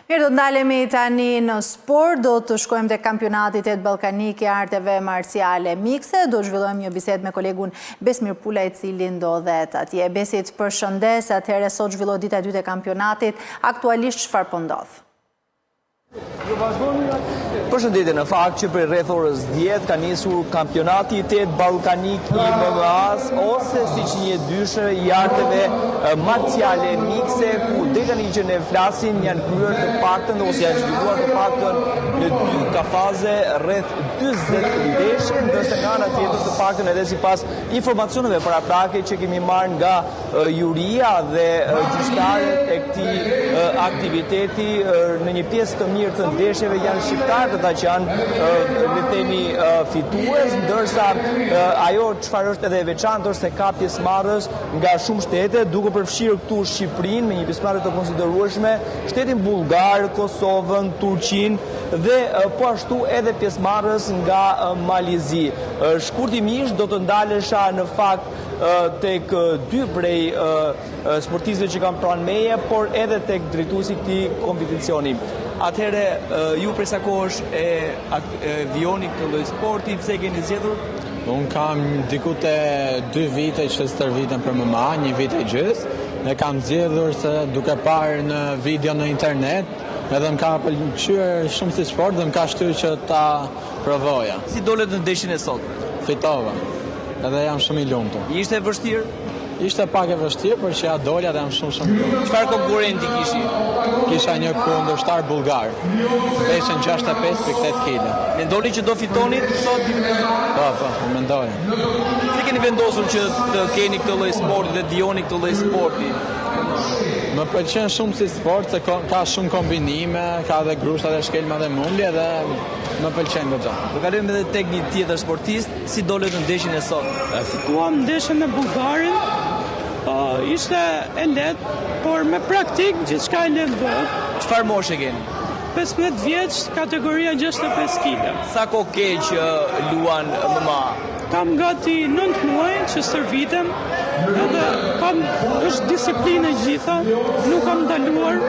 Mirë, do të ndalemi tani në sport, do të shkojmë te kampionati 8 ballkanik i arteve marciale mikse, do zhvillojmë një bisedë me kolegun Besmir Pula i cili ndodhet atje. Besit, përshëndes, atëherë sot zhvillohet dita e dytë e kampionatit, aktualisht çfarë po ndodh? Përshëndetje, në fakt që për rreth orës 10 ka nisur kampionati 8 ballkanik i MMA-s, ose siç njihet ndryshe i arteve marciale mikse, ku deri tani që ne flasim janë kryer të paktën ose janë zhvilluar të paktën në dy kafaze rreth 40 ndeshje, ndërsa nga ana tjetër të paktën edhe sipas informacioneve paraprake që kemi marrë nga juria dhe gjyqtarët e këtij aktiviteti, në një pjesë të mirë të ndeshjeve janë shqiptarët ata që janë le të themi fitues, ndërsa ajo çfarë është edhe e veçantë është se ka pjesëmarrës nga shumë shtete, duke përfshirë këtu Shqipërinë me një pjesëmarrje të konsiderueshme, shtetin bullgar, Kosovën, Turqinë dhe po ashtu edhe pjesëmarrës nga Malizi. Shkurtimisht do të ndalesha në fakt tek dy prej sportistëve që kanë pranë meje, por edhe tek drejtuesi i këtij kompeticioni. Atëherë, ju prej sa kohësh e vijoni këtë lloj sporti, pse e keni zgjedhur? Unë kam diku te 2 vite që stërvitem për MMA, 1 vit e gjys, dhe kam zgjedhur se duke parë në video në internet, edhe më ka pëlqyer shumë si sport dhe më ka shtyrë që ta provoja. Si dolet në ndeshjen e sotme? Fitova, edhe jam shumë i lumtur. Ishte vështirë? Ishte pak e vështirë, por që ja dolja dhe jam shumë lumtur. Çfarë konkurrenti kishi? Kisha një kundërshtar bullgar, peshen 65,8 kg. Mendoni që do fitoni sot? Po, mendoja. Si keni vendosur që të keni këtë lloj sporti dhe dijoni këtë lloj sporti? Më pëlqen shumë si sport, se ka shumë kombinime, ka dhe grushta dhe shkelma dhe mumbje dhe më pëlqen goxha. Do kalojmë edhe tek një tjetër sportist, si dolet në ndeshjen e sot? Fituam ndeshjen me bullgarin. Ishte e lehtë, por me praktik gjithçka e lehtë bëhet. Çfarë moshe keni? 15 vjeç, kategoria 65 kg. Sa kohë ke që luan MMA? Kam gati 9 muaj që stërvitem, edhe është disiplinë e gjitha, nuk kam ndaluar.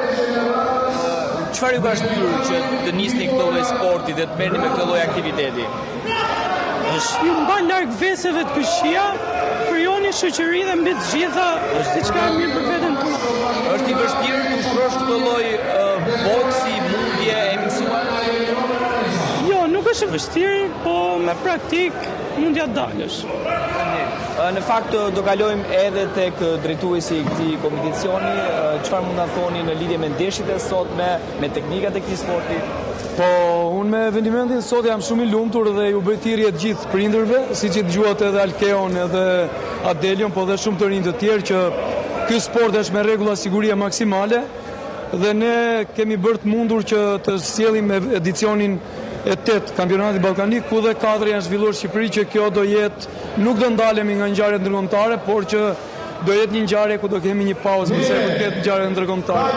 Çfarë ju ka shtyrë që të nisni këtë lloj sporti dhe të merrni me këtë lloj aktiviteti? Ju mban larg veseve të këqija, krijoni shoqëri dhe mbi të gjitha është diçka e mirë për veten tuaj. Është i vështirë të ustrosh këtë lloj boksi, mundje, emisione? Jo, nuk është e vështirë, po me praktik mund ja dalësh. Në fakt do kalojmë edhe tek drejtuesi i këtij kompeticioni, çfarë mund ta thoni në lidhje me ndeshjet e sotme, me teknikat e këtij sporti? Po, unë me vendimentin sot jam shumë i lumtur dhe ju bëj thirrje të gjithë prindërve, siç i dëgjuat edhe Alkeon edhe Adelion, po dhe shumë të rinj të tjerë që ky sport është me rregulla sigurie maksimale dhe ne kemi bërë të mundur që të sjellim edicionin e 8 kampionatit ballkanik, ku dhe 4 janë zhvilluar në Shqipëri, që kjo do jetë, nuk do ndalemi nga ngjarjet ndërkombëtare, por që do jetë një ngjarje ku do kemi një pauzë nëse do ketë ngjarje ndërkombëtare.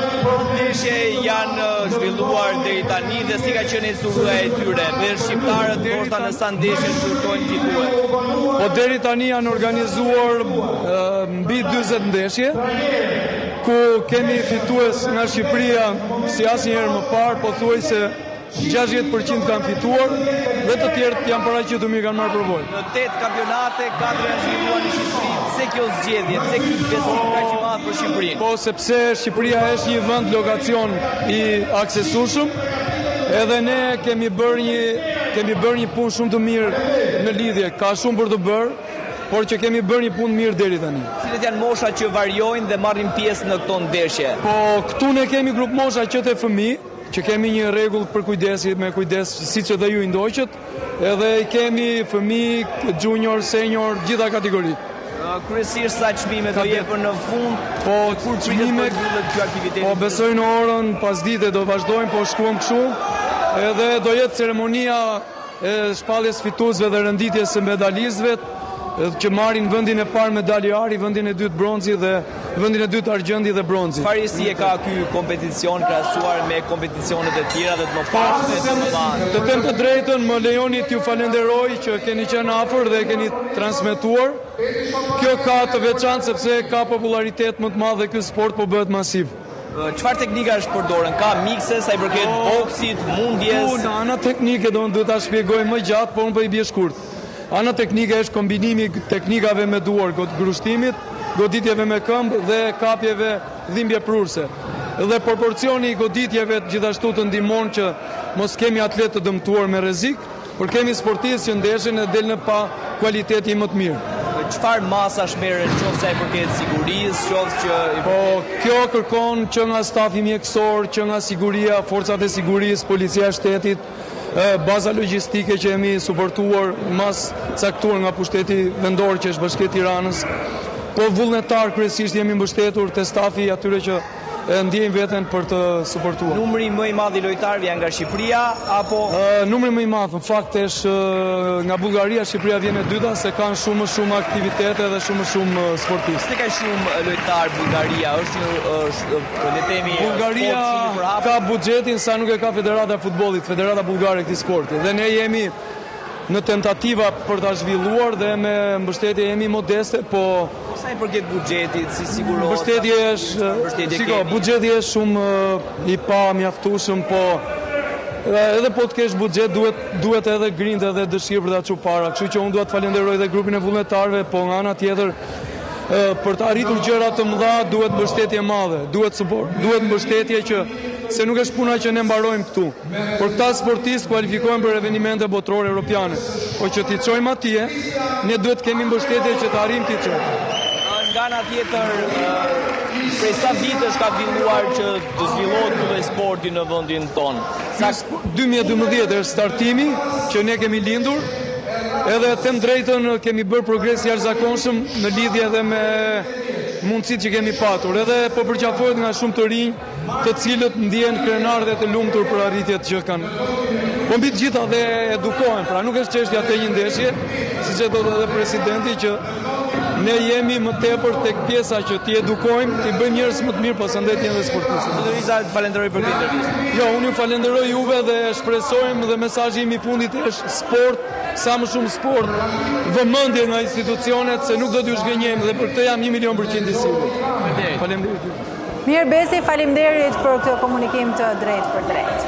Ndeshje janë zhvilluar deri tani dhe si ka qenë historia e tyre? Dhe shqiptarët ndoshta në sa ndeshje shurtojnë fitues. Po deri tani janë organizuar mbi 40 ndeshje, ku kemi fitues nga Shqipëria si asnjëherë më parë, pothuajse 60% kanë fituar dhe të tjerët janë paraqitur mirë, kanë marrë përvojë. Në 8 kampionate, 4 janë zhvilluar në Shqipëri. Pse kjo zgjedhje? Pse ky besim kaq i madh për Shqipërinë? Po sepse Shqipëria është një vend lokacion i aksesueshëm, edhe ne kemi bërë një punë shumë të mirë në lidhje. Ka shumë për të bërë, por që kemi bërë një punë mirë deri tani. Cilat janë moshat që variojnë dhe marrin pjesë në këto ndeshje? Po këtu ne kemi grup mosha që të fëmijë, që kemi një rregull për kujdesi, me kujdes siç edhe ju i ndoqët, edhe kemi fëmijë, junior, senior, gjitha kategoritë. Kryesisht sa çmime do jepën në fund? Po kur çmimet ky aktivitet? Po besoj në orën pasdite do vazhdojmë, po shkruam kështu, edhe do jetë ceremonia e shpalljes fituesve dhe renditjes së medalistëve, që marrin vendin e parë medaljari, vendin e dytë bronzi dhe vendin e dytë argjendi dhe bronzi. Çfarë si e ka ky kompeticion krahasuar me kompeticionet e tjera dhe të mëparshme të MMA? Të them të drejtën, më lejoni t'ju falenderoj që keni qenë afër dhe keni transmetuar. Kjo ka të veçantë sepse ka popularitet më të madh dhe ky sport po bëhet masiv. Çfarë teknika është përdorën? Ka mikse sa i përket boksit, mundjes? Në ana teknike do ta shpjegoj më gjatë, por unë po i bie shkurt. Ana teknike është kombinimi teknikave me duar, grushtimit, goditjeve me këmbë dhe kapjeve dhimbje prurse. Dhe proporcioni i goditjeve gjithashtu të ndihmon që mos kemi atlet të dëmtuar me rrezik, por kemi sportistë që ndeshin e delën pa kualiteti më të mirë. Çfarë masash merren qoftë sa i përket sigurisë, qoftë që Po, kjo kërkon që nga stafi mjekësor, që nga siguria, forcat e sigurisë, policia e shtetit, baza logjistike që jemi suportuar, mas caktuar nga pushteti vendor që është Bashkia e Tiranës. Po vullnetar kryesisht jemi mbështetur te stafi atyre që ndjejnë veten për të suportuar. Numri më i madh i lojtarëve janë nga Shqipëria apo numri më i madh në fakt është nga Bullgaria, Shqipëria vjen e dyta se kanë shumë aktivitete dhe shumë sportistë. Se ka shumë lojtar Bullgaria, është le të themi Bullgaria ka buxhetin sa nuk e ka Federata e Futbollit, Federata Bullgare e këtij sporti. Dhe ne jemi në tentativa për ta zhvilluar dhe me mbështetje jemi modeste, po sa i përket buxhetit, si sigurohet? Buxheti është shumë i pamjaftueshëm, po edhe po të kesh buxhet duhet edhe grindë dhe dëshirë për ta çuar para. Kështu që unë dua të falenderoj edhe grupin e vullnetarëve, po nga ana tjetër për të arritur gjëra të mëdha duhet mbështetje e madhe, duhet suport, duhet mbështetje që se nuk është puna që ne mbarojmë këtu. Por këta sportistë kualifikohen për eventimente botërore europiane. Po që t'i çojmë atje, ne duhet kemi mbështetje që të arrijmë t'i çojmë. Nga ana tjetër, prej sa vitesh ka filluar që të zhvillohet ky sporti në vendin tonë? 2012 është startimi që ne kemi lindur. Edhe them drejtën kemi bërë progres jashtëzakonshëm në lidhje edhe me mundësitë që kemi patur. Edhe po përqafohet nga shumë të rinj, të cilët ndjehen krenar dhe të lumtur për arritjet që kanë. Po mbi të gjitha dhe edukohen, pra nuk është çështja të një ndeshje, siç e thotë edhe presidenti që ne jemi më tepër tek pjesa që t'i edukojmë, t'i bëjmë njerëz më të mirë, pasandaj të jenë dhe sportistë. Lëviza, falenderoj për këtë intervistë. Jo, unë ju falenderoj juve dhe shpresojmë dhe mesazhi im i fundit është sport, sa më shumë sport, vëmendje nga institucionet se nuk do t'ju zgënjejmë dhe për këtë jam 100% i sigurt. Faleminderit. Mirë Besi, faleminderit për këtë komunikim të drejtë për drejtë.